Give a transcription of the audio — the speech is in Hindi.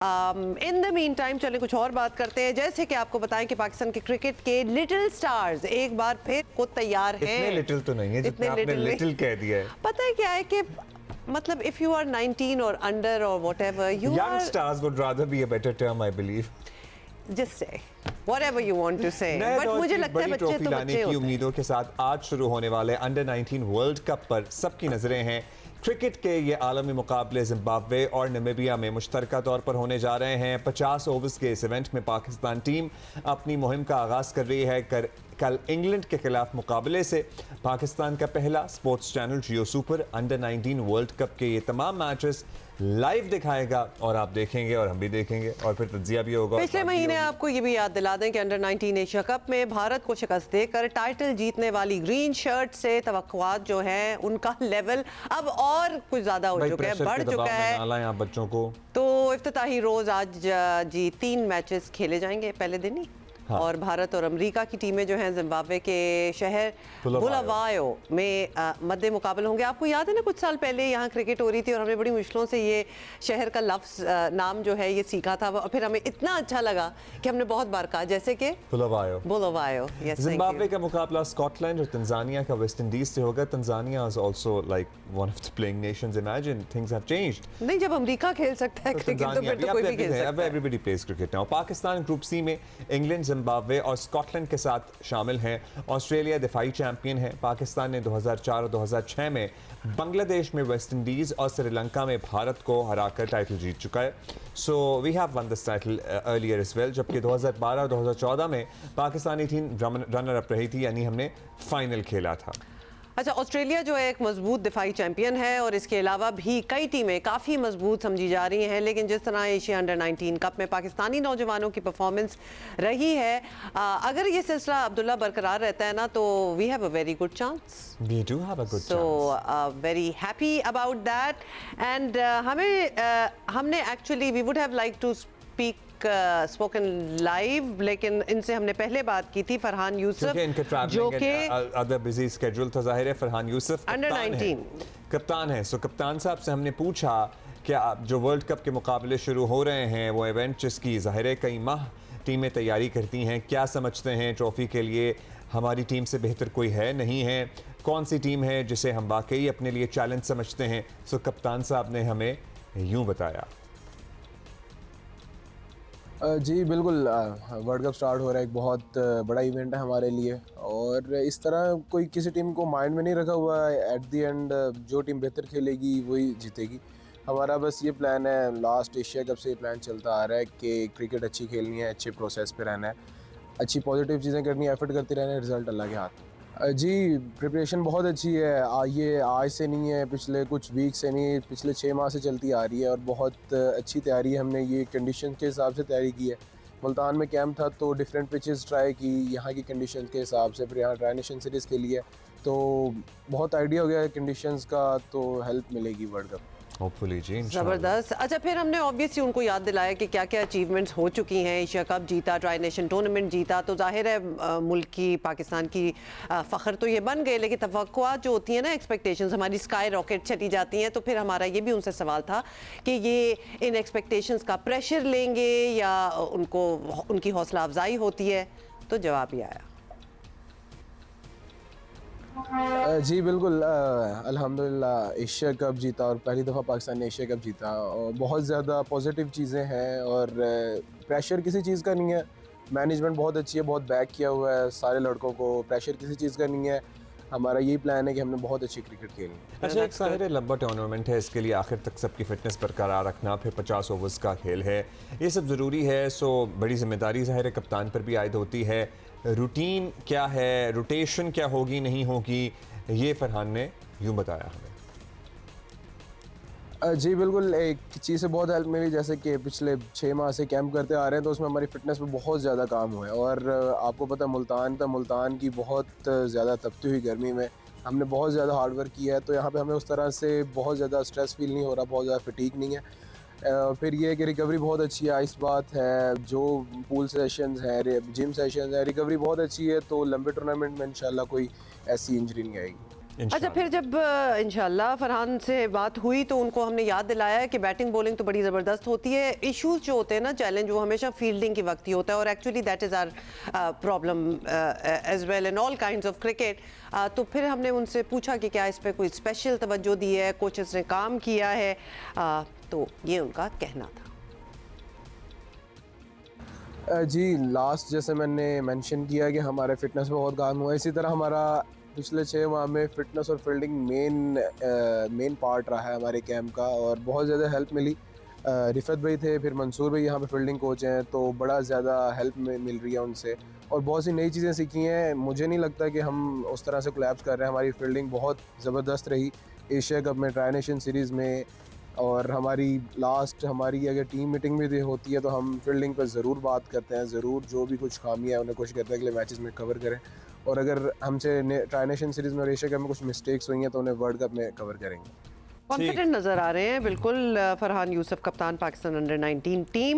इन द मीन टाइम चले कुछ और बात करते हैं। जैसे कि आपको बताएं कि पाकिस्तान के क्रिकेट के लिटिल स्टार्स एक बार फिर को तैयार हैं। इतने लिटिल तो नहीं है जितने आपने लिटिल कह दिया है। पता है क्या है कि मतलब if you are 19 or under or whatever you young are, stars would rather be a better term I believe. just say whatever you want to say, नए but दौर मुझे की लगता है बड़ी बच्चे ट्रॉफी तो लाने बच्चे की होते हैं। उम्मीदों के साथ आज शुरू होने वाले अंडर 19 वर्ल्ड कप पर सबकी नजरें हैं। क्रिकेट के ये आलमी मुकाबले जिम्बाब्वे और नमीबिया में मुश्तरका तौर पर होने जा रहे हैं। 50 ओवर्स के इस इवेंट में पाकिस्तान टीम अपनी मुहिम का आगाज कर रही है। कल इंग्लैंड के खिलाफ मुकाबले से पाकिस्तान का पहला स्पोर्ट्स चैनल जियो सुपर अंडर 19 वर्ल्ड कप के ये तमाम मैचेस लाइव दिखाएगा और आप देखेंगे और हम भी देखेंगे और फिर तज्जिया भी होगा। पिछले महीने आपको ये भी याद दिला दें कि अंडर 19 एशिया कप में भारत को शिकस्त देकर टाइटल जीतने वाली ग्रीन शर्ट से तवक्कुआत जो है उनका लेवल अब और कुछ ज्यादा हो चुका है, बढ़ चुका है। आप बच्चों को तो इफ्तिताही रोज आज जी 3 मैचेस खेले जाएंगे पहले दिन ही। हाँ। और भारत और अमेरिका की टीमें जो हैं जिम्बाब्वे के शहर बुलावायो में मद्दे मुकाबले होंगे। आपको याद है ना, कुछ साल पहले यहाँ क्रिकेट हो रही थी और हमने बड़ी मुश्किलों से ये शहर का लफ्ज नाम जो है ये सीखा था और फिर हमें इतना अच्छा लगा कि हमने बहुत बार कहा, जैसे कि बुलावायो। जिम्बाब्वे का मुकाबला स्कॉटलैंड और तंजानिया का वेस्ट इंडीज से होगा। Tanzania is also like one of the playing Nations. Imagine things have changed. नहीं, जब अमेरिका खेल सकता है क्रिकेट तो फिर तो कोई भी खेल सकता है। Everybody plays cricket now. Pakistan group C में इंग्लैंड, जिम्बाब्वे और स्कॉटलैंड के साथ शामिल हैं। ऑस्ट्रेलिया दिफाई चैंपियन है। पाकिस्तान ने 2004 और 2006 में बांग्लादेश में वेस्ट इंडीज और श्रीलंका में भारत को हराकर टाइटल जीत चुका है। So we have won this title earlier as well. जबकि 2012 और 2014 में पाकिस्तानी टीम रनर अप रही थी, यानी हमने फाइनल खेला था। अच्छा, ऑस्ट्रेलिया जो है एक मजबूत दिफाई चैंपियन है और इसके अलावा भी कई टीमें काफ़ी मजबूत समझी जा रही हैं। लेकिन जिस तरह एशिया अंडर 19 कप में पाकिस्तानी नौजवानों की परफॉर्मेंस रही है, अगर ये सिलसिला अब्दुल्ला बरकरार रहता है ना, तो we have a very good chance. We do have a good chance. So very happy about that and हमने actually we would have like to spoken live, लेकिन इनसे हमने पहले बात की थी। फरहान यूसुफ जो कि अदर बिजी स्केड्यूल था, जाहिर है फरहान यूसुफ अंडर 19 कप्तान है। सो कप्तान साहब से हमने पूछा कि जो वर्ल्ड कप के मुकाबले शुरू हो रहे हैं, वो इवेंट जिसकी जाहिर है कई माह टीमें तैयारी करती हैं, क्या समझते हैं ट्रॉफी के लिए हमारी टीम से बेहतर कोई है नहीं है, कौन सी टीम है जिसे हम वाकई अपने लिए चैलेंज समझते हैं। सो कप्तान साहब ने हमें यूं बताया। जी बिल्कुल, वर्ल्ड कप स्टार्ट हो रहा है, एक बहुत बड़ा इवेंट है हमारे लिए और इस तरह कोई किसी टीम को माइंड में नहीं रखा हुआ है। एट द एंड जो टीम बेहतर खेलेगी वही जीतेगी। हमारा बस ये प्लान है, लास्ट एशिया कप से ये प्लान चलता आ रहा है कि क्रिकेट अच्छी खेलनी है, अच्छे प्रोसेस पे रहना है, अच्छी पॉजिटिव चीज़ें करनी है, एफर्ट करते रहना है, रिजल्ट अल्लाह के हाथ में। जी प्रिपरेशन बहुत अच्छी है। ये आज से नहीं है, पिछले कुछ वीक से नहीं, पिछले 6 माह से चलती आ रही है और बहुत अच्छी तैयारी है। हमने ये कंडीशन के हिसाब से तैयारी की है। मुल्तान में कैंप था तो डिफरेंट पिचेस ट्राई की यहाँ की कंडीशन के हिसाब से, फिर यहाँ ट्राई नेशन सीरीज़ के लिए, तो बहुत आइडिया हो गया है कंडीशंस का, तो हेल्प मिलेगी वर्ल्ड कप होपफुली जी। ज़बरदस्त। अच्छा, फिर हमने ऑब्वियसली उनको याद दिलाया कि क्या क्या अचीवमेंट्स हो चुकी हैं। एशिया कप जीता, ट्राई नेशन टूर्नामेंट जीता, तो जाहिर है मुल्क की, पाकिस्तान की फ़ख्र तो ये बन गए, लेकिन तवक्कुआत जो होती हैं ना, एक्सपेक्टेशंस हमारी स्काई रॉकेट चली जाती हैं। तो फिर हमारा ये भी उनसे सवाल था कि ये इन एक्सपेक्टेशंस का प्रेशर लेंगे या उनको उनकी हौसला अफजाई होती है, तो जवाब ही आया। जी बिल्कुल, अल्हम्दुलिल्लाह एशिया कप जीता और पहली दफ़ा पाकिस्तान ने एशिया कप जीता और बहुत ज़्यादा पॉजिटिव चीज़ें हैं और प्रेशर किसी चीज़ का नहीं है। मैनेजमेंट बहुत अच्छी है, बहुत बैक किया हुआ है सारे लड़कों को, प्रेशर किसी चीज़ का नहीं है। हमारा यही प्लान है कि हमने बहुत अच्छी क्रिकेट खेलनी है। अच्छा, एक सारे लंबा टूर्नामेंट है, इसके लिए आखिर तक सबकी फिटनेस बरकरार रखना, फिर 50 ओवर्स का खेल है, ये सब ज़रूरी है। सो बड़ी जिम्मेदारी ज़ाहिर है कप्तान पर भी आयद होती है। रूटीन क्या है, रोटेशन क्या होगी नहीं होगी, ये फरहान ने यूँ बताया हमें। जी बिल्कुल, एक चीज़ से बहुत हेल्प मिली, जैसे कि पिछले 6 माह से कैंप करते आ रहे हैं तो उसमें हमारी फ़िटनेस पे बहुत ज़्यादा काम हुआ है और आपको पता है मुल्तान की बहुत ज़्यादा तपती हुई गर्मी में हमने बहुत ज़्यादा हार्ड वर्क किया है, तो यहाँ पे हमें उस तरह से बहुत ज़्यादा स्ट्रेस फील नहीं हो रहा, बहुत ज़्यादा फटीग नहीं है। फिर ये है कि रिकवरी बहुत अच्छी है, आइस बात है, जो पूल सेशंस हैं, जिम सेशंस हैं, रिकवरी बहुत अच्छी है, तो लंबे टूर्नामेंट में इंशाल्लाह कोई ऐसी इंजरी नहीं आएगी। अच्छा, फिर जब इंशाल्लाह फरहान से बात हुई तो उनको हमने याद दिलाया कि बैटिंग बॉलिंग तो बड़ी ज़बरदस्त होती है, इश्यूज जो होते हैं ना, चैलेंज, वो हमेशा फील्डिंग के वक्त ही होता है और actually that is our problem as well in all kinds of cricket. तो फिर हमने उनसे पूछा कि क्या इस पर कोई स्पेशल तवज्जो दी है, कोचेस ने काम किया है, तो ये उनका कहना था। जी, लास्ट जैसे मैंने मेंशन किया कि हमारे फिटनेस पे बहुत काम हुआ है, इसी तरह हमारा पिछले 6 माह में फिटनेस और फील्डिंग मेन पार्ट रहा है हमारे कैंप का और बहुत ज़्यादा हेल्प मिली। रिफत भाई थे, फिर मंसूर भाई यहाँ पे फील्डिंग कोच हैं, तो बड़ा ज़्यादा हेल्प मिल रही है उनसे और बहुत सी नई चीज़ें सीखी हैं। मुझे नहीं लगता कि हम उस तरह से कोलैप्स कर रहे हैं, हमारी फील्डिंग बहुत ज़बरदस्त रही एशिया कप में, ट्राई नेशन सीरीज़ में, और हमारी अगर टीम मीटिंग भी होती है तो हम फील्डिंग पर ज़रूर बात करते हैं, ज़रूर जो भी कुछ खामियां है उन्हें कोशिश करते हैं अगले मैचेस में कवर करें, और अगर हमसे ट्राई नेशन सीरीज़ में और एशिया कप में कुछ मिस्टेक्स हुई हैं तो उन्हें वर्ल्ड कप में कवर करेंगे। कॉन्फिडेंट नजर आ रहे हैं बिल्कुल फरहान यूसुफ, कप्तान पाकिस्तान अंडर 19 टीम।